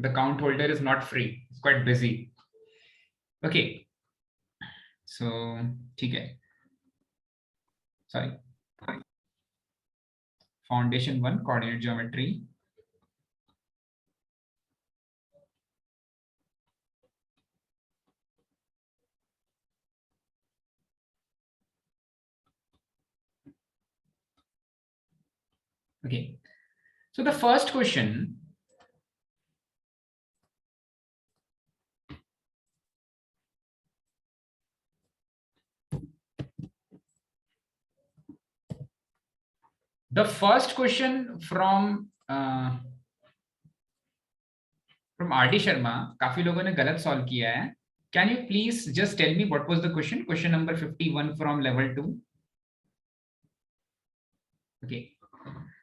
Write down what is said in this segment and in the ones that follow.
The count holder is not free. It's quite busy. Okay. So ठीक है. Sorry. Foundation 1 coordinate geometry. Okay. So the first question. The first question from R.D. Sharma. काफी लोगों ने गलत solve किया है. Can you please just tell me what was the question? Question number 51 from level 2. Okay.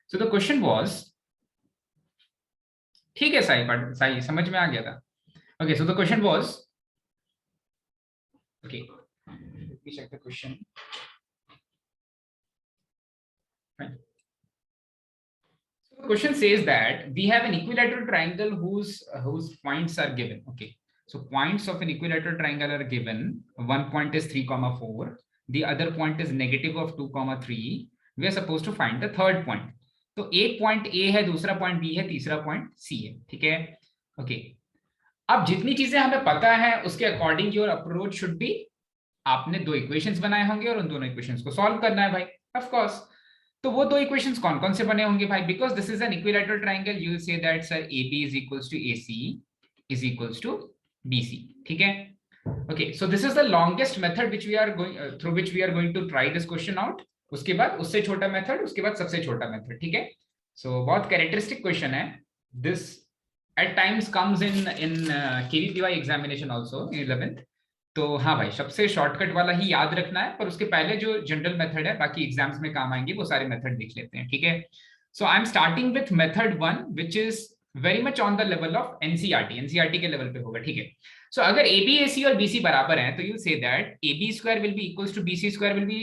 So the question was. ठीक है साई समझ में आ गया था. Okay. So the question was. Okay. Let me check the question. Fine. The question says that we have an equilateral triangle whose points are given. Okay, so points of an equilateral triangle are given. One point is 3,4. The other point is negative of 2,3. We are supposed to find the third point. तो एक point A है, दूसरा point B है, तीसरा point C है. ठीक है. Okay. अब जितनी चीजें हमें पता है उसके according your approach should be. आपने दो इक्वेशंस बनाए होंगे और उन दोनों इक्वेशंस को सॉल्व करना है भाई. Of course. तो वो दो इक्वेशंस कौन कौन से बने होंगे भाई? Because this is an equilateral triangle, you will say that sir AB is equals to AC is equals to BC. ठीक है. Okay. So this is the longest method which we are going through which we are going to try this question out. उसके बाद उससे छोटा method, उसके बाद सबसे छोटा मेथड. ठीक है. सो बहुत कैरेक्टरिस्टिक क्वेश्चन है. This eight times comes in KVPY examination also in 11th. तो हाँ भाई, सबसे शॉर्टकट वाला ही याद रखना है, पर उसके पहले जो जनरल मेथड है बाकी एग्जाम्स में काम आएंगे वो सारे मेथड देख लेते हैं. ठीक है. So I am starting with method 1 which is very much on the level of NCERT के लेवल पे होगा. ठीक है. सो अगर AB AC और BC बराबर हैं तो you say that AB square will be equals to BC square will be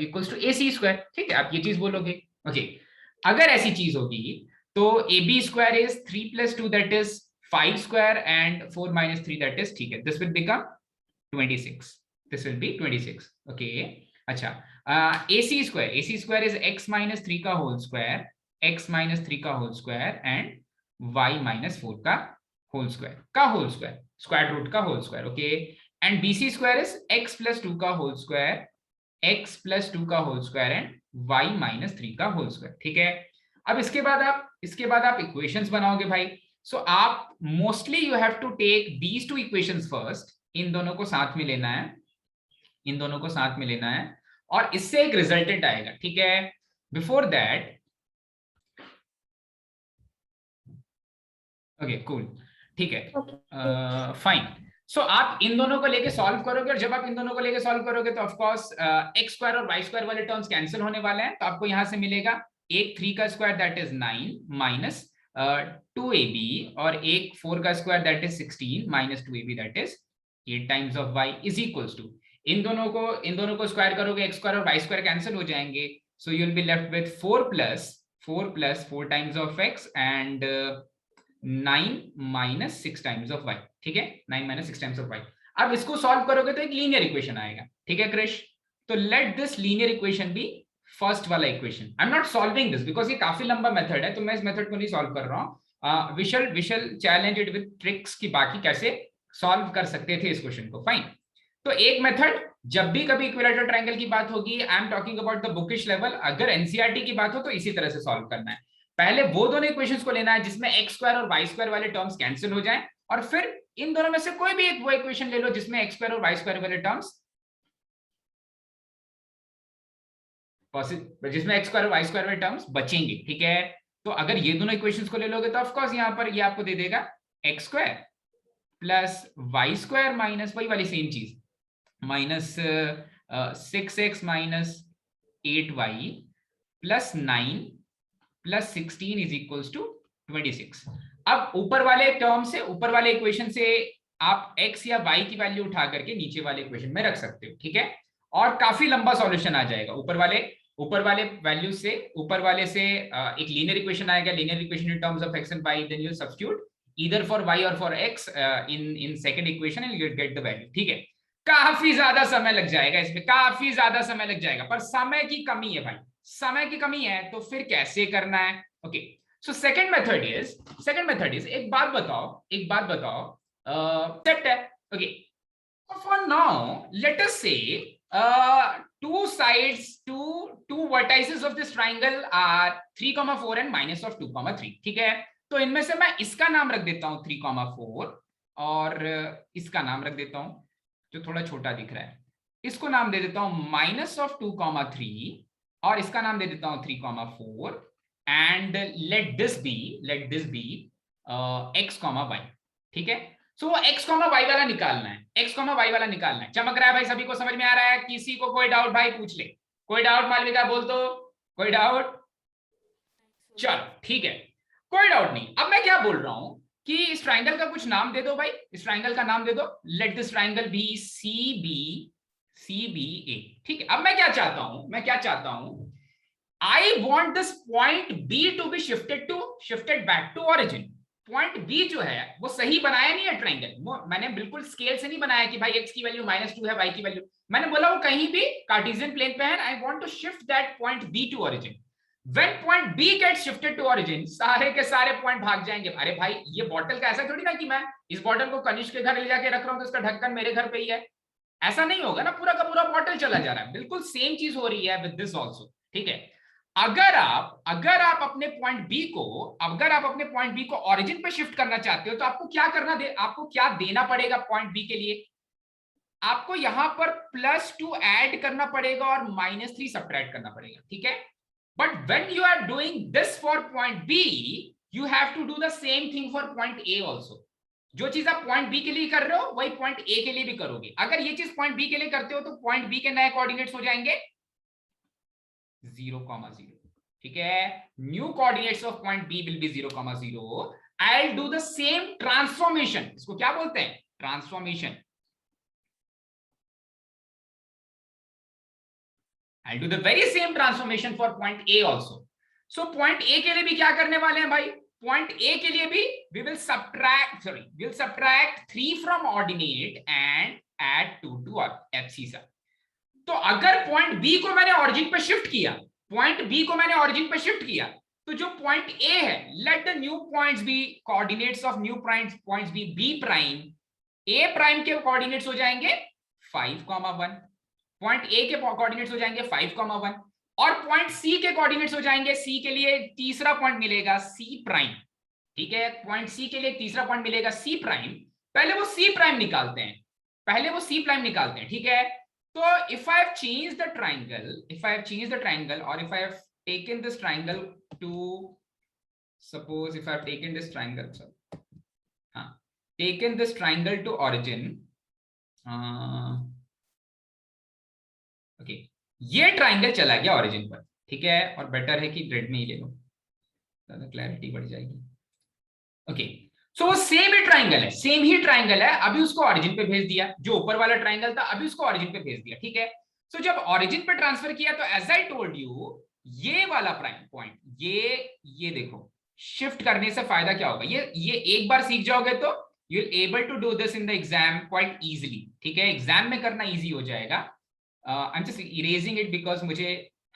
equals to AC square. ठीक है. आप ये चीज बोलोगे. ओके. अगर ऐसी चीज होगी तो AB square is 3 + 2 that is 5 square and 4 - 3 that is. ठीक है. This will become 26. This will be 26. Okay. अच्छा. AC square is x - 3 का होल स्क्वायर, x - 3 का होल स्क्वायर एंड y - 4 का होल स्क्वायर, स्क्वायर रूट का whole square. Okay. And BC square is x + 2 का whole square, x + 2 का whole square and y - 3 का whole square. ठीक है. अब इसके बाद आप इक्वेशंस बनाओगे भाई. सो आप mostly you have to take these two equations first. इन दोनों को साथ में लेना है और इससे एक रिजल्टेंट आएगा. ठीक है. Before that. Okay cool. ठीक है. फाइन. सो आप इन दोनों को लेके सॉल्व करोगे और जब आप इन दोनों को लेके सॉल्व करोगे तो ऑफ कोर्स x स्क्वायर और y स्क्वायर वाले टर्म्स कैंसिल होने वाले हैं. तो आपको यहां से मिलेगा एक 3 का square that is 9 minus 2AB और एक 4 का square that is 16 minus 2AB that is 8 times of y is equals to. इन दोनों को स्क्वायर करोगे, x स्क्वायर और y स्क्वायर कैंसिल हो जाएंगे. So you will be left with 4 plus 4 times of x and 9 - 6 times of y. ठीक है. 9 - 6 times of y. अब इसको सॉल्व करोगे तो एक लीनियर इक्वेशन आएगा. ठीक है क्रिश. तो let this linear equation be first वाला equation. I am not solving this because ये काफी लंबा मेथड है तो मैं इस मेथड को नहीं सॉल्व कर रहा हूं. We shall challenge it with tricks की बाकी कैसे सॉल्व कर सकते थे इस क्वेश्चन को. फाइन. तो एक मेथड, जब भी कभी इक्विलैटरल ट्रायंगल की बात होगी, I am talking about the bookish level, अगर एनसीईआरटी की बात हो तो इसी तरह से सॉल्व करना है. पहले वो दोनों इक्वेशंस को लेना है जिसमें x स्क्वायर और y स्क्वायर वाले टर्म्स कैंसिल हो जाएं और फिर इन दोनों में से कोई भी एक वो इक्वेशन ले लो जिसमें x स्क्वायर और y स्क्वायर वाले टर्म्स वाले टर्म्स बचेंगे. ठीक है. तो अगर ये दोनों इक्वेशंस को ले लोगे तो ऑफ कोर्स यहां पर ये आपको दे देगा x square plus y square minus वही वाली सेम चीज minus 6x minus 8y plus 9 plus 16 is equals to 26. अब ऊपर वाले टर्म से, ऊपर वाले इक्वेशन से आप x या y की वैल्यू उठा करके नीचे वाले इक्वेशन में रख सकते हो. ठीक है. और काफी लंबा सॉल्यूशन आ जाएगा. ऊपर वाले वैल्यू से, ऊपर वाले से एक लीनियर इक्वेशन आएगा. Linear equation in terms of x and y, then you substitute either for y or for x in second equation and you'll get the value. ठीक है, काफी ज्यादा समय लग जाएगा इसमें, काफी ज्यादा समय लग जाएगा, पर समय की कमी है भाई, समय की कमी है, तो फिर कैसे करना है? Okay, so second method is, एक बात बताओ, सेट है, okay, for now let us say two sides, two vertices of this triangle are 3, 4 and minus of 2, 3. ठीक है, तो इनमें से मैं इसका नाम रख देता हूं 3, 4 और इसका नाम रख देता हूं जो थोड़ा छोटा दिख रहा है, इसको नाम दे देता हूं माइनस ऑफ 2, 3 और इसका नाम दे देता हूं 3, 4 and let this be x, y. ठीक है, सो वो x, y वाला निकालना है, x, y वाला निकालना है। चमक रहा है भाई, सभी को समझ में आ रहा है? किसी को कोई डाउट भाई पूछ ले, कोई डाउट मालविका बोल दो, कोई डाउट? चलो ठीक है, कोई डाउट नहीं। अब मैं क्या बोल रहा हूं कि इस ट्राइंगल का कुछ नाम दे दो भाई, इस ट्राइंगल का नाम दे दो, let this triangle be CBA। ठीक है, अब मैं क्या चाहता हूं, I want this point B to be shifted back to origin. Point B जो है वो सही बनाया नहीं है ट्राइंगल, मैंने बिल्कुल स्केल से नहीं बनाया कि भाई x की वैल्यू -2 है, y की वैल्यू, मैंने बोला वो कहीं भी कार्टेशियन प्लेन पे है, I want to shift that point B to origin. When point B gets shifted to origin, सारे के सारे पॉइंट भाग जाएंगे। अरे भाई ये बॉटल का ऐसा थोड़ी ना कि मैं इस बॉटल को कनिष्क के घर ले जाके रख रहा हूं तो इसका ढक्कन मेरे घर पे ही है, ऐसा नहीं होगा ना, पूरा का पूरा बॉटल चला जा रहा है। बिल्कुल सेम चीज हो रही है विद दिस आल्सो। ठीक है, अगर आप अपने पॉइंट बी को ओरिजिन पे शिफ्ट करना चाहते हो तो आपको क्या देना पड़ेगा पॉइंट बी के लिए? आपको यहां पर +2 ऐड करना पड़ेगा और -3 सब्ट्रैक्ट करना पड़ेगा। ठीक है, but when you are doing this for point B, you have to do the same thing for point A also. जो चीज आप पॉइंट बी के लिए कर रहे हो वही पॉइंट ए के लिए भी करोगे। अगर ये चीज पॉइंट बी के लिए करते हो तो पॉइंट बी के नए कोऑर्डिनेट्स हो जाएंगे 0, 0। ठीक है, new coordinates of point B will be 0, 0। I will do the same transformation, इसको क्या बोलते हैं? Transformation. I will do the very same transformation for point A also. So point A के लिए भी क्या करने वाले हैं भाई? पॉइंट ए के लिए भी we will subtract 3 from ordinate and add 2 to abscissa। तो अगर पॉइंट बी को मैंने ऑरिजिन पे शिफ्ट किया, तो जो पॉइंट ए है, let the new points be coordinates of new points be B prime. A prime के कोऑर्डिनेट्स हो जाएंगे 5, 1। पॉइंट ए के कोऑर्डिनेट्स हो जाएंगे 5, 1 और पॉइंट सी के कोऑर्डिनेट्स हो जाएंगे, सी के लिए तीसरा पॉइंट मिलेगा सी प्राइम। ठीक है, पॉइंट सी के लिए तीसरा पॉइंट मिलेगा सी प्राइम। पहले वो सी प्राइम निकालते हैं, ठीक है। तो if I have changed the triangle, or if I have taken this triangle to, suppose if I have taken this triangle, taken this triangle to origin, okay, ये triangle चला गया ओरिजिन पर। ठीक है, और बेटर है कि रेड में ही ले लो, ज्यादा क्लैरिटी बढ़ जाएगी। ओके, सो वो सेम ही ट्राइंगल है, अभी उसको ओरिजिन पे भेज दिया, जो ऊपर वाला ट्राइंगल था अभी उसको ओरिजिन पे भेज दिया। ठीक है, सो जब ओरिजिन पे ट्रांसफर किया तो एज आई टोल्ड यू, ये वाला प्राइम पॉइंट, ये देखो, शिफ्ट करने से फायदा क्या होगा? ये एक बार सीख जाओगे तो you will able to do this in the exam quite easily. ठीक है, एग्जाम में करना इजी हो जाएगा। I am just erasing it because मुझे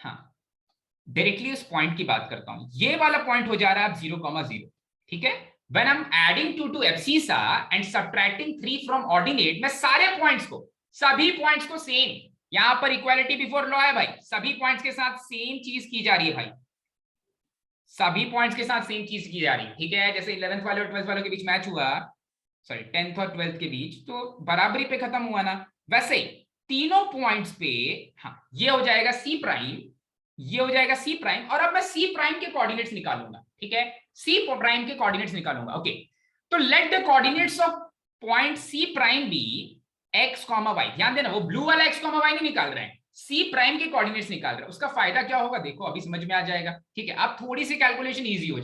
डायरेक्टली उस पॉइंट की बात करता हूं। ये वाला पॉइंट हो जा रहा है अब 0, 0। ठीक है, when I'm adding 2 to abscissa and subtracting 3 from ordinate, मैं सभी पॉइंट्स को सेम, यहां पर इक्वालिटी बिफोर लॉ है भाई, सभी पॉइंट्स के साथ सेम चीज की जा रही है भाई, ठीक है। जैसे 11th वाले और 12th वालों के बीच मैच हुआ, सॉरी 10th और 12th के बीच, तो बराबरी पे खत्म हुआ ना, वैसे ही तीनों पॉइंट्स पे ये हो जाएगा सी प्राइम, और अब मैं सी प्राइम के कोऑर्डिनेट्स निकालूंगा। ठीक है, सी प्राइम के कोऑर्डिनेट्स निकालूंगा। ओके, तो let the coordinates of point C prime be x, y। ध्यान देना, वो ब्लू वाला x, y नहीं निकाल रहे हैं, सी प्राइम के कोऑर्डिनेट्स निकाल रहे हैं। उसका फायदा क्या होगा देखो, अभी समझ में आ जाएगा। ठीक है, अब थोड़ी सी कैलकुलेशन इजी हो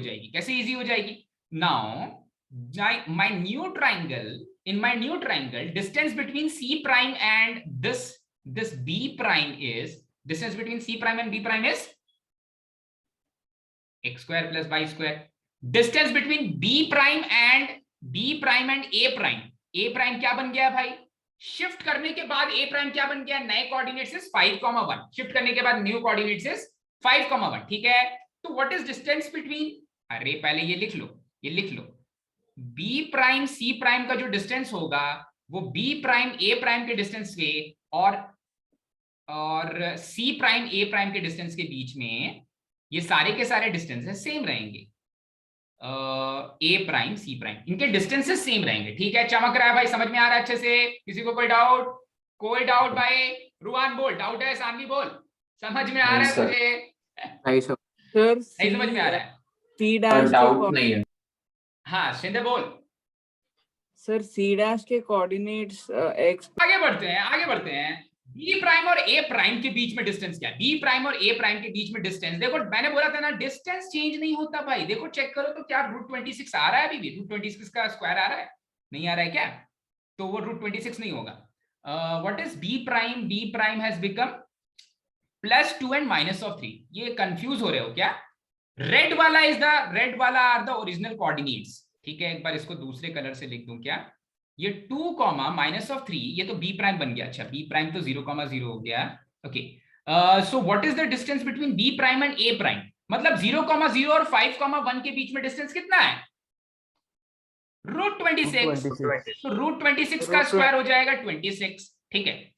जाएगी, कैसे इजी हो जाएगी? Now my new triangle, distance between C prime and this B prime is, distance between C prime and B prime is x square plus y square। Distance between B prime and A prime. A prime क्या बन गया भाई, shift करने के बाद ए prime क्या बन गया, नए कोऑर्डिनेट्स इज 5,1, शिफ्ट करने के बाद न्यू कोऑर्डिनेट्स इज 5,1, ठीक है। तो व्हाट इज डिस्टेंस बिटवीन, अरे पहले ये लिख लो, ये लिख लो, बी प्राइम सी प्राइम का जो डिस्टेंस होगा वो बी प्राइम ए प्राइम के डिस्टेंस के और सी प्राइम ए प्राइम के डिस्टेंस के बीच में ये सारे के सारे डिस्टेंसेस सेम रहेंगे। ए प्राइम सी प्राइम इनके डिस्टेंसेस सेम रहेंगे, ठीक है। चमक रहा है भाई, समझ में आ रहा है अच्छे से, किसी को कोई डाउट? कोई डाउट भाई? रुआन बोल, डाउट है? सानवी बोल, समझ में आ रहा है तुझे? नहीं सर, नहीं समझ में आ रहा है? सी डैश डाउट नहीं है। हाँ शिंदे बोल। सर सी डैश के कोऑर्डिनेट्स एक्स। आगे बढ़ते हैं, आगे बढ़ते हैं। बी प्राइम और ए प्राइम के बीच में डिस्टेंस क्या है? बी प्राइम और ए प्राइम के बीच में डिस्टेंस, देखो मैंने बोला था ना डिस्टेंस चेंज नहीं होता भाई। देखो चेक करो तो क्या √26 आ रहा है अभी भी? √26 का स्क्वायर आ रहा है? नहीं आ रहा है क्या? तो वो √26 नहीं होगा। What is B prime? B prime has become +2 and -3। ये कंफ्यूज हो रहे हो क्या? रेड वाला आर द ओरिजिनल कोऑर्डिनेट्स, ठीक है। एक बार इसको दूसरे कलर से लिख दूं क्या? ये 2, -3, ये तो बी प्राइम बन गया। अच्छा बी प्राइम तो 0,0 हो गया, okay. So what is the distance between B prime and A prime? मतलब 0,0 और 5,1 के बीच में डिस्टेंस कितना है? √26। तो √26 का स्क्वायर हो जाएगा 26, ठीक है।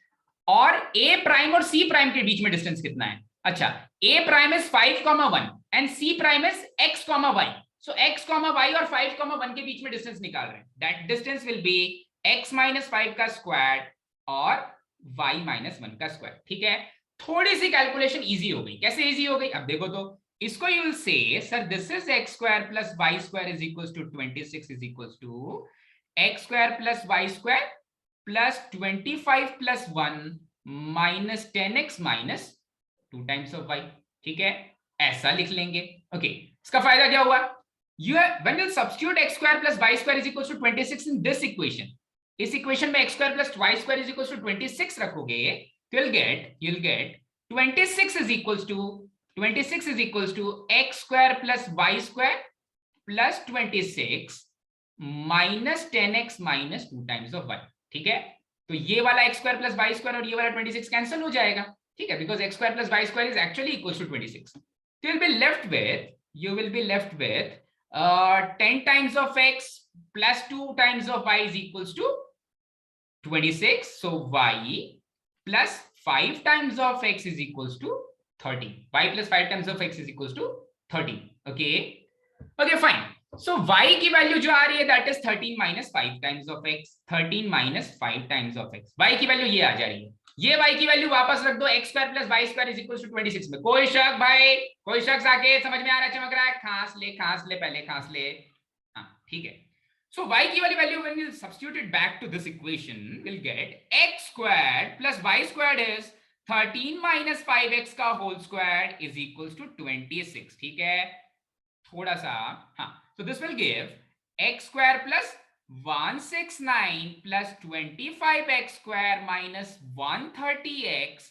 और ए प्राइम और सी प्राइम के बीच में डिस्टेंस कितना है? अच्छा A prime is 5,1 and C prime is x, y। So x, y और 5,1 के बीच में डिस्टेंस निकाल रहे हैं। That distance will be x - 5 का स्क्वायर और y - 1 का स्क्वायर, ठीक है। थोड़ी सी कैलकुलेशन इजी हो गई। कैसे इजी हो गई? अब देखो तो इसको you will say sir this is x² + y² is equals to 26 is equals to x² + y² + 25 + 1 - 10x - 2 times of y, ठीक है। ऐसा लिख लेंगे, ओके। इसका फायदा क्या हुआ? when you substitute x² + y² is equals to 26 in this equation, इस इक्वेशन में x² + y² is equals to 26 रखोगे तो you'll get 26 is equals to x² + y² + 26 - 10x - 2 times of y, ठीक है। तो ये वाला x² + y² और ये वाला 26 कैंसिल हो जाएगा, ठीक है, because x² + y² is actually equals to 26. So you'll be left with 10 times of x plus 2 times of y is equals to 26. So y plus 5 times of x is equals to 30. Y plus 5 times of x is equals to 30. Okay. Okay, fine. So y की value जो आ रही है that is 13 - 5 times of x. 13 - 5 times of x. y की value ये आ जा रही है। ये y की वैल्यू वापस रख दो x² + y² is equal to 26 में। कोई शक भाई? कोई शक? आके समझ में आ रहा है? चमक रहा है? खांस ले पहले, खांस ले। हाँ ठीक है। So y की वाली value when you substitute it back to this equation we'll get x² + y² is 13 - 5x का whole square is equals to 26, ठीक है। थोड़ा सा हाँ, so this will give x² + 169 + 25x² - 130x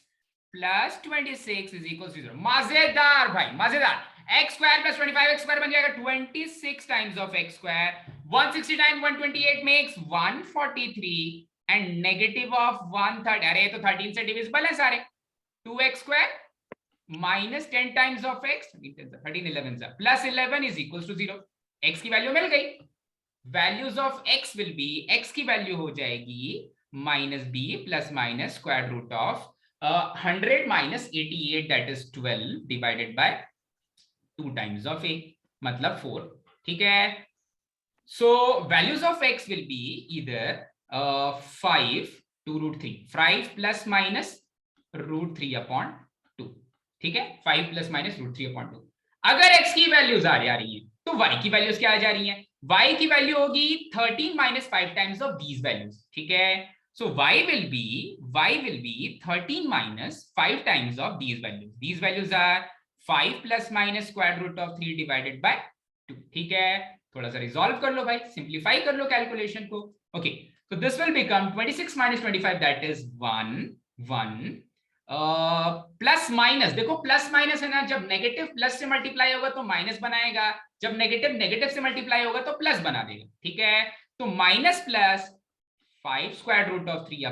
+ 26 is equals to 0। मजेदार भाई, मजेदार। x² + 25x² बन जाएगा 26 times of x²। 169 128 makes 143 and negative of 130, अरे तो 13 से डिविजिबल है सारे। 2x² - 10 times of x, 13 11 plus 11 is equals to 0। x की वैल्यू मिल गई। Values of x will be, x की वैल्यू हो जाएगी -b ± square root of 100 - 88 that is 12 divided by 2 times of a, मतलब 4, ठीक है। So values of x will be either 5 to √3, 5 ± √3/2, ठीक है। 5 ± √3/2। अगर x की वैल्यूज आ रही है तो y की वैल्यूज क्या आ जा रही है? y की वैल्यू होगी 13 - 5 times of these values, ठीक है। So y will be 13 - 5 times of these values. These values are 5 ± square root of 3 divided by 2, ठीक है। थोड़ा सा रिजॉल्व कर लो भाई, सिंप्लीफाई कर लो कैलकुलेशन को। Okay, so this will become 26 - 25 that is 1 plus minus, देखो प्लस माइनस है ना, जब नेगेटिव प्लस से मल्टीप्लाई होगा तो माइनस बनाएगा, जब नेगेटिव नेगेटिव से मल्टीप्लाई होगा तो प्लस बना देगा, ठीक है। तो minus plus 5 square root of 3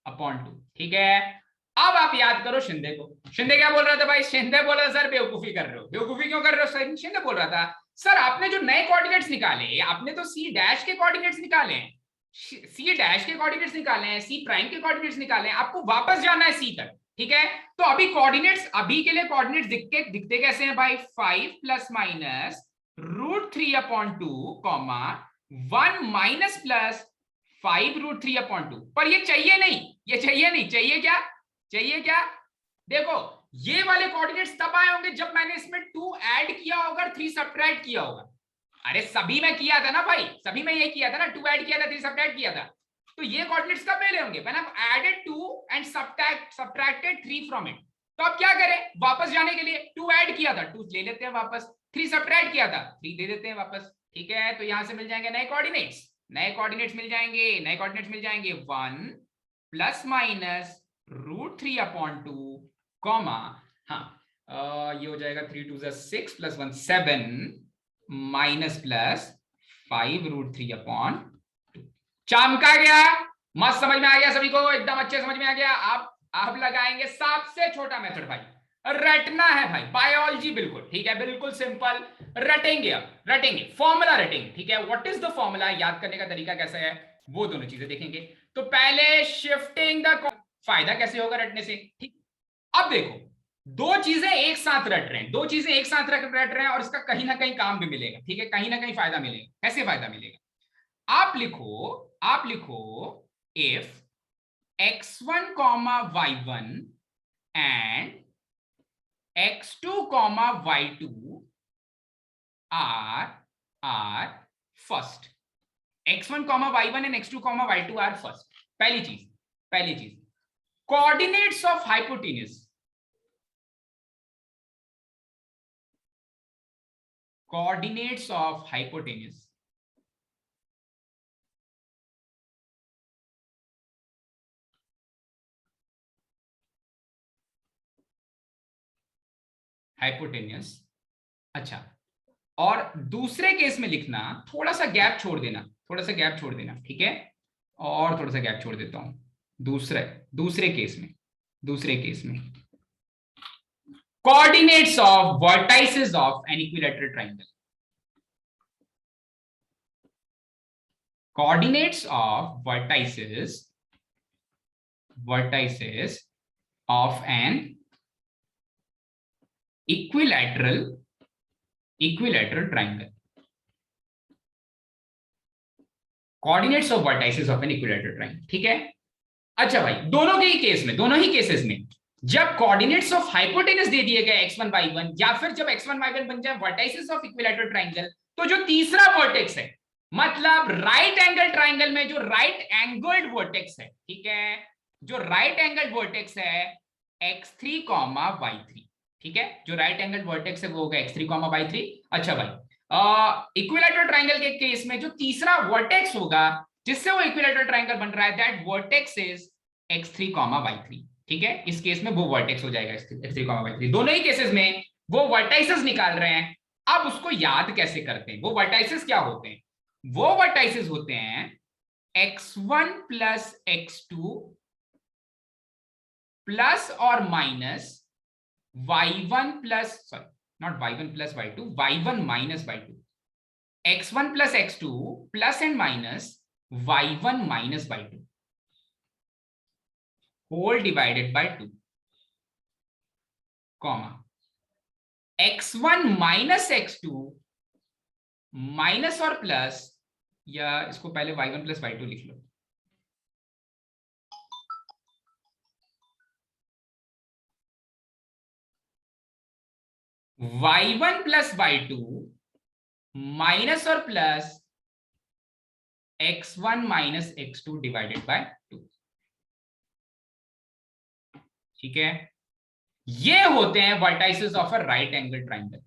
upon 2, ठीक है। अब आप याद करो शिंदे को। शिंदे क्या बोल रहा था भाई? शिंदे बोल रहा था सर बेवकूफी कर रहे हो। बेवकूफी क्यों कर रहे हो सर? शिंदे बोल रहा था सर आपने जो नए कोऑर्डिनेट्स निकाले, आपने तो सी डैश के कोऑर्डिनेट्स निकाले हैं, सी डैश के कोऑर्डिनेट्स निकाले हैं, सी प्राइम के कोऑर्डिनेट्स निकाले हैं, आपको वापस जाना है सी तक, ठीक है। तो अभी कोऑर्डिनेट्स, अभी के लिए कोऑर्डिनेट्स दिखते कैसे हैं भाई? 5 प्लस माइनस रूट 3 अपॉन 2 कॉमा 1 माइनस प्लस 5 रूट 3 अपॉन 2। पर ये चाहिए नहीं, ये चाहिए नहीं। चाहिए क्या? चाहिए क्या? देखो ये वाले कोऑर्डिनेट्स तब आए होंगे जब मैंने इसमें 2 ऐड किया होगा, 3 सब्ट्रैक्ट किया होगा। अरे सभी में किया था ना भाई, सभी में ये किया था ना, 2 ऐड किया था, 3 सब्ट्रैक्ट किया था। तो ये कोऑर्डिनेट्स कब मिले होंगे? When I added 2 and subtracted 3 from it. तो अब क्या करें? वापस जाने के लिए 2 ऐड किया था, 2 ले लेते हैं वापस, 3 सब्ट्रैक्ट किया था, 3 दे देते हैं वापस, ठीक है। तो यहां से मिल जाएंगे नए कोऑर्डिनेट्स, नए कोऑर्डिनेट्स मिल जाएंगे, नए कोऑर्डिनेट्स मिल जाएंगे 1 प्लस माइनस रूट 3 अपॉन 2 कॉमा, हाँ ये हो जाएगा 3 2 6 plus 1 7 minus plus 5 root 3 upon 2। चमका गया? मस्त समझ में आ गया सभी को? एकदम अच्छे समझ में आ गया। आप लगाएंगे सबसे छोटा मेथड भाई, रटना है भाई, बायोलॉजी बिल्कुल, ठीक है, बिल्कुल सिंपल रटेंगे। अब रटेंगे, फॉर्मूला रटेंगे, ठीक है। व्हाट इज द फॉर्मूला, याद करने का तरीका कैसा है, वो दोनों चीजें देखेंगे। तो पहले शिफ्टिंग द, फायदा कैसे होगा रटने से, ठीक। अब देखो दो चीजें एक साथ रट रहे हैं, दो चीजें एक साथ रट रहे हैं, और इसका कहीं ना कहीं काम भी मिलेगा, ठीक है, कहीं ना कहीं फायदा मिलेगा। कैसे फायदा मिलेगा? आप लिखो if x1 y1 and x2 y2 are first, x1 y1 and x2 y2 are first। पहली चीज coordinates of hypotenuse, coordinates of hypotenuse, hypotenuse। अच्छा, और दूसरे केस में लिखना, थोड़ा सा गैप छोड़ देना, थोड़ा सा गैप छोड़ देना, ठीक है, और थोड़ा सा गैप छोड़ देता हूं। दूसरे केस में coordinates of vertices of an equilateral triangle, coordinates of vertices of an equilateral triangle, coordinates of vertices of an equilateral triangle, ठीक है। अच्छा भाई, दोनों ही केसेस में जब कोऑर्डिनेट्स ऑफ हाइपोटेनस दे दिए गए x1 y1, या फिर जब x1 y1 बन जाए वर्टाइसेस ऑफ इक्विलैटरल ट्रायंगल, तो जो तीसरा वर्टेक्स है, मतलब राइट एंगल ट्रायंगल में जो राइट एंगल्ड वर्टेक्स है, ठीक है, जो राइट एंगल्ड वर्टेक्स है x3 y3, ठीक है, जो राइट एंगल्ड वर्टेक्स है वो होगा x3 y3। अच्छा भाई, इक्विलैटरल ट्रायंगल के केस में जो तीसरा वर्टेक्स होगा जिससे वो इक्विलैटरल ट्रायंगल बन रहा है, that vertex is x3 y3, ठीक है। इस केस में वो वर्टेक्स हो जाएगा x3 y3। दोनों ही केसेस में वो वर्टाइसेस निकाल रहे हैं। अब उसको याद कैसे करते हैं? वो वर्टाइसेस क्या होते हैं? वो वर्टाइसेस होते हैं x1 प्लस x2 प्लस और minus y1 plus, sorry not y1 plus y2, y1 minus y2, x1 plus x2 plus and minus y1 minus y2 whole divided by 2, comma x1 minus x2 minus और plus, या इसको पहले y1 plus y2 लिख लो, y1 plus y2 minus और plus x1 minus x2 divided by 2, ठीक है। ये होते हैं vertices of a right angle triangle.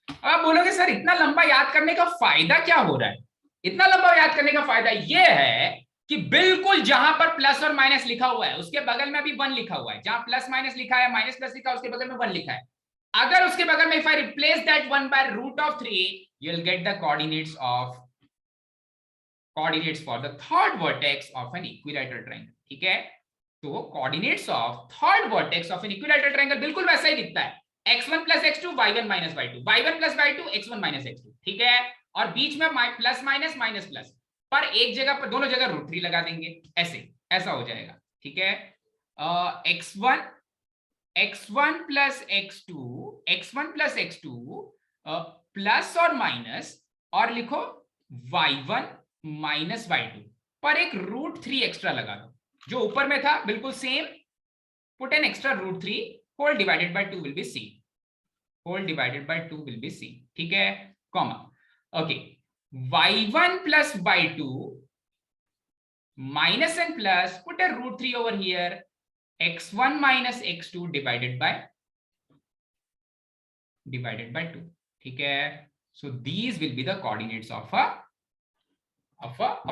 अब आप बोलोगे सर इतना लंबा याद करने का फायदा क्या हो रहा है? इतना लंबा याद करने का फायदा ये है कि बिल्कुल जहां पर प्लस और माइनस लिखा हुआ है उसके बगल में भी 1 लिखा हुआ है, जहां प्लस माइनस लिखा है, माइनस प्लस लिखा है, उसके बगल में 1 लिखा है। अगर उसके बगल में if I replace that 1 by root of 3, you'll get the coordinates for the third vertex of an equilateral triangle. ठीक है, तो coordinates of third vertex of an equilateral triangle बिल्कुल वैसा ही दिखता है, x1 plus x2 y1 minus y2, y1 plus y2 x1 minus x2. ठीक है, और बीच में प्लस माइनस माइनस प्लस, पर एक जगह पर दोनों जगह √3 लगा देंगे, ऐसा हो जाएगा. ठीक है, x1 plus x2 प्लस और माइनस, और लिखो y1 माइनस y2 पर एक √3 एक्स्ट्रा लगा दो, जो ऊपर में था बिल्कुल same, put an extra √3, whole divided by 2 will be c. ठीक है, comma, okay, y1 plus y2 minus and plus, put a √3 over here, x1 minus x2 divided by 2. ठीक है, so these will be the coordinates of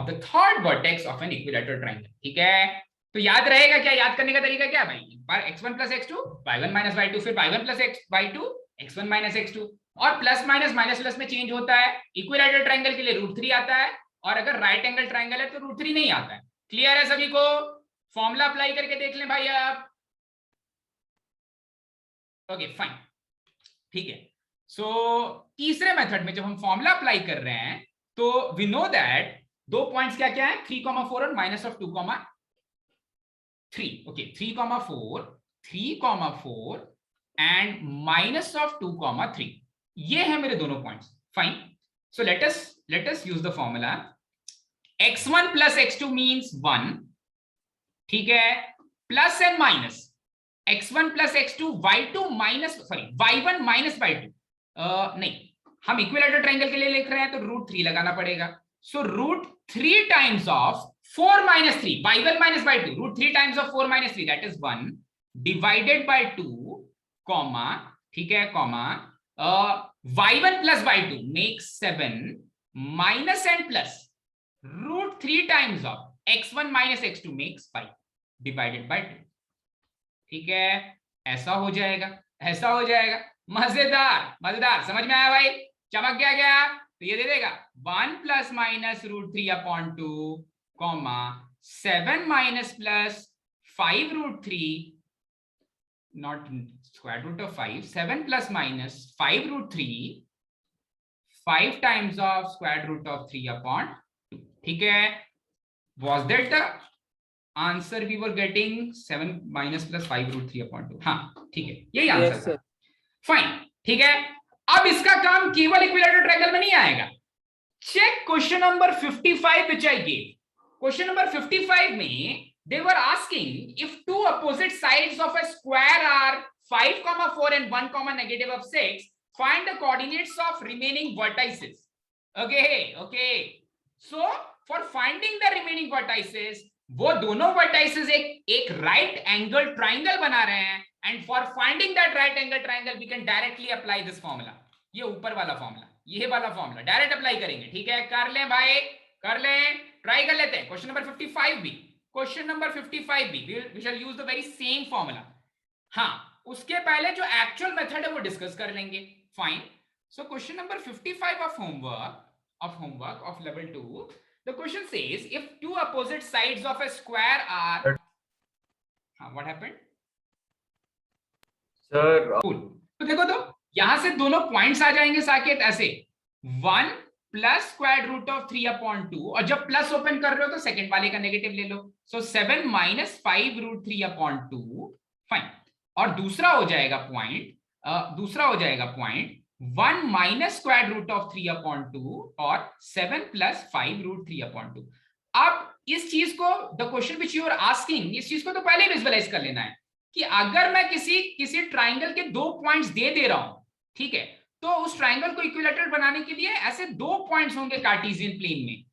the third vertex of an equilateral triangle. ठीक है, तो याद रहेगा क्या, याद करने का तरीका क्या भाई, बार x1 plus x2 y1 minus y2, फिर y1 plus y2 x1 minus x2, और प्लस माइनस माइनस प्लस में चेंज होता है. इक्विलैटरल ट्रायंगल के लिए √3 आता है, और अगर राइट एंगल ट्रायंगल है तो √3 नहीं आता है. क्लियर है सभी को? फॉर्मूला अप्लाई करके देख लें भाई आप. ओके फाइन, ठीक है. सो तीसरे मेथड में जब हम फॉर्मूला अप्लाई कर रहे हैं तो वी नो दैट दो पॉइंट्स क्या क्या है, 3,4 और -2,3. ओके, 3,4 एंड -2,3, ये है मेरे दोनों points. Fine, so let us use the formula. x1 plus x2 means 1. ठीक है, plus and minus x1 plus x2 y1 minus y2. नहीं, हम इक्विलैटरल ट्रायंगल के लिए लिख रहे हैं तो √3 लगाना पड़ेगा. सो √3 times of 4 minus 3, y1 minus y2, √3 times of 4 minus 3, that is 1 divided by 2, comma, ठीक है, comma, y1 plus y2 makes 7 minus and plus √3 times of x1 minus x2 makes 5 divided by 2. ठीक है, ऐसा हो जाएगा. मजेदार, समझ में आया भाई, चमक गया. तो ये दे देगा 1 plus minus √3 upon 2, comma 7 minus plus 5 √3, not square root of 5, 7 plus minus 5 √3, 5 times of square root of 3 upon 2. ठीक है, was that the answer we were getting? 7 minus plus 5 √3 upon 2. हाँ ठीक है, यही आंसर था. फाइन, ठीक है. अब इसका काम केवल इक्विलैटरल ट्रायंगल में नहीं आएगा. Check question number 55 which I gave. Question number 55 में they were asking if two opposite sides of a square are 5,4 and 1, -6, find the coordinates of remaining vertices. Okay. So for finding the remaining vertices, वो दोनों vertices एक right angle triangle बना रहे हैं, and for finding that right angle triangle we can directly apply this formula. ये ऊपर वाला formula, ये वाला फॉर्मूला डायरेक्ट अप्लाई करेंगे. ठीक है, कर लें भाई, कर लें, ट्राई कर लेते हैं. क्वेश्चन नंबर 55 भी, we shall use the very same formula. हाँ, उसके पहले जो एक्चुअल मेथड है वो डिस्कस कर लेंगे. Fine, so question number 55 of homework of level 2, the question says if two opposite sides of a square are, what happened sir? Cool. तो देखो, तो यहां से दोनों पॉइंट्स आ जाएंगे साकेत, ऐसे 1 plus square root of 3 upon 2, और जब प्लस ओपन कर रहे हो तो सेकंड वाले का नेगेटिव ले लो. So 7 minus 5 √3 upon 2. फाइन, और दूसरा हो जाएगा point 1 minus square root of 3 upon 2 और 7 प्लस 5 √3 अपॉन 2. अब इस चीज को, the question which you are asking, इस चीज को तो पहले विजुअलाइज कर लेना है कि अगर मैं किसी ट्राइंगल के दो पॉइंट्स दे रहा हूं, ठीक है, तो उस ट्राइंगल को इक्विलैटरल बनाने के लिए ऐसे दो पॉइंट्स होंगे कार्टेशियन प्लेन में.